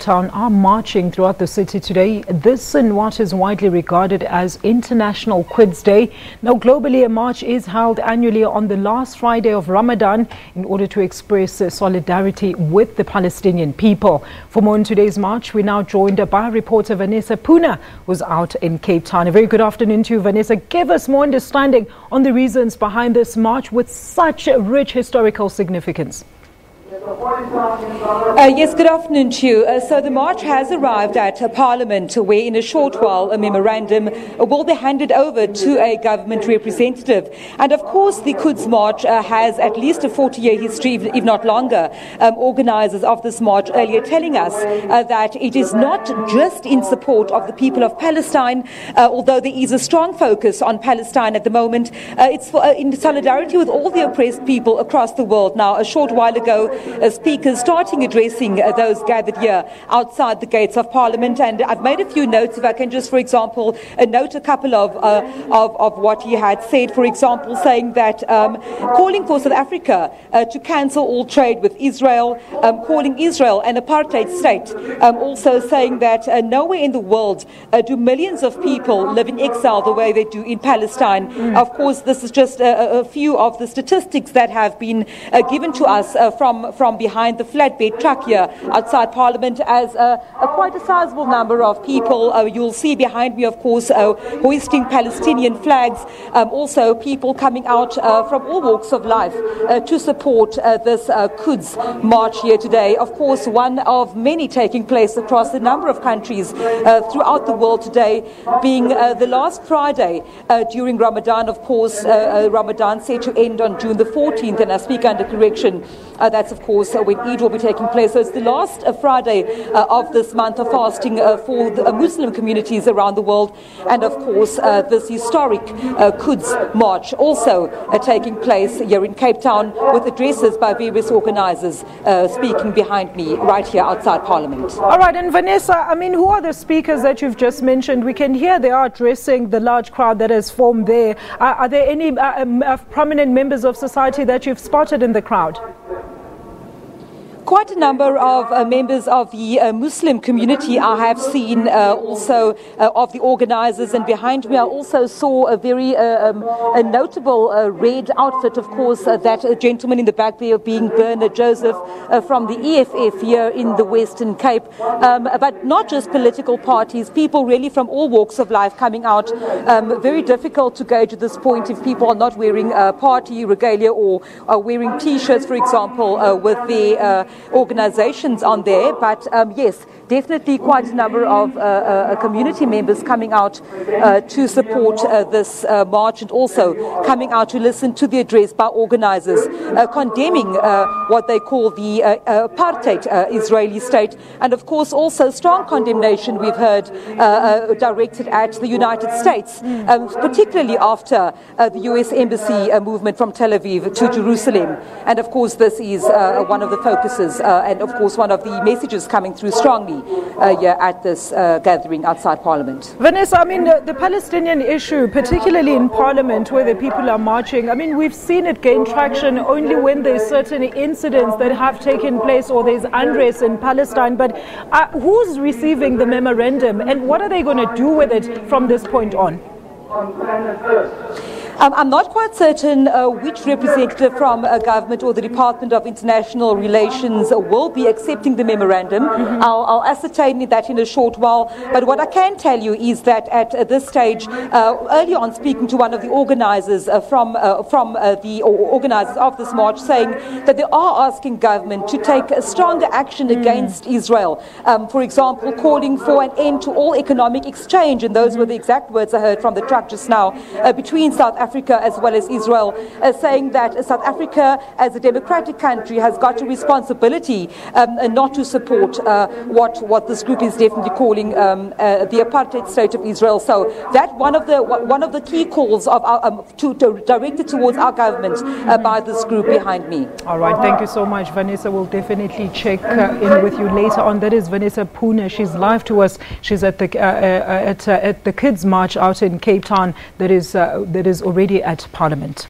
Town are marching throughout the city today. This in what is widely regarded as International Quds Day. Now, globally, a march is held annually on the last Friday of Ramadan in order to express solidarity with the Palestinian people. For more on today's march, we're now joined by reporter Vannessa Poonah, who's out in Cape Town. A very good afternoon to you, Vannessa. Give us more understanding on the reasons behind this march with such a rich historical significance. Yes, good afternoon to you. So the march has arrived at Parliament, where in a short while a memorandum will be handed over to a government representative. And of course the Quds March has at least a 40-year history, if not longer. Organisers of this march earlier telling us that it is not just in support of the people of Palestine, although there is a strong focus on Palestine at the moment. It's in solidarity with all the oppressed people across the world. Now, a short while ago, speakers starting addressing those gathered here outside the gates of Parliament, and I've made a few notes. If I can just, for example, note a couple of what he had said. For example, saying that calling for South Africa to cancel all trade with Israel, calling Israel an apartheid state, also saying that nowhere in the world do millions of people live in exile the way they do in Palestine. Of course, this is just a few of the statistics that have been given to us from behind the flatbed truck here outside Parliament, as quite a sizable number of people. You'll see behind me, of course, hoisting Palestinian flags. Also people coming out from all walks of life to support this Quds march here today. Of course, one of many taking place across a number of countries throughout the world today, being the last Friday during Ramadan. Of course, Ramadan set to end on June the 14th, and I speak under correction. That's, of course, when Eid will be taking place. So it's the last Friday of this month of fasting for the Muslim communities around the world. And, of course, this historic Quds March also taking place here in Cape Town, with addresses by various organisers speaking behind me right here outside Parliament. All right, and Vannessa, I mean, who are the speakers that you've just mentioned? We can hear they are addressing the large crowd that has formed there. Are there any prominent members of society that you've spotted in the crowd? Quite a number of members of the Muslim community I have seen, also of the organisers, and behind me I also saw a very a notable red outfit, of course, that gentleman in the back there being Bernard Joseph from the EFF here in the Western Cape. But not just political parties, people really from all walks of life coming out. Very difficult to gauge at this point if people are not wearing party regalia or are wearing T-shirts, for example, with their organizations on there. But yes, definitely quite a number of community members coming out to support this march, and also coming out to listen to the address by organizers condemning what they call the apartheid Israeli state, and of course also strong condemnation we've heard directed at the United States, particularly after the US Embassy movement from Tel Aviv to Jerusalem. And of course this is one of the focuses and of course one of the messages coming through strongly here at this gathering outside Parliament. Vannessa, I mean, the Palestinian issue, particularly in Parliament where the people are marching, I mean, we've seen it gain traction only when there's certain incidents that have taken place or there's unrest in Palestine. But who's receiving the memorandum, and what are they going to do with it from this point on? I'm not quite certain which representative from government or the Department of International Relations will be accepting the memorandum. I'll ascertain that in a short while. But what I can tell you is that at this stage, early on speaking to one of the organisers from the organisers of this march, saying that they are asking government to take a stronger action against Israel. For example, calling for an end to all economic exchange, and those were the exact words I heard from the truck just now, between South Africa as well as Israel, saying that South Africa as a democratic country has got a responsibility not to support what this group is definitely calling the apartheid state of Israel. So that one of the key calls of directed towards our government by this group behind me. All right, thank you so much, Vannessa. We'll definitely check in with you later on. That is Vannessa Poonah. She's live to us. She's at the Quds March out in Cape Town that is already at Parliament.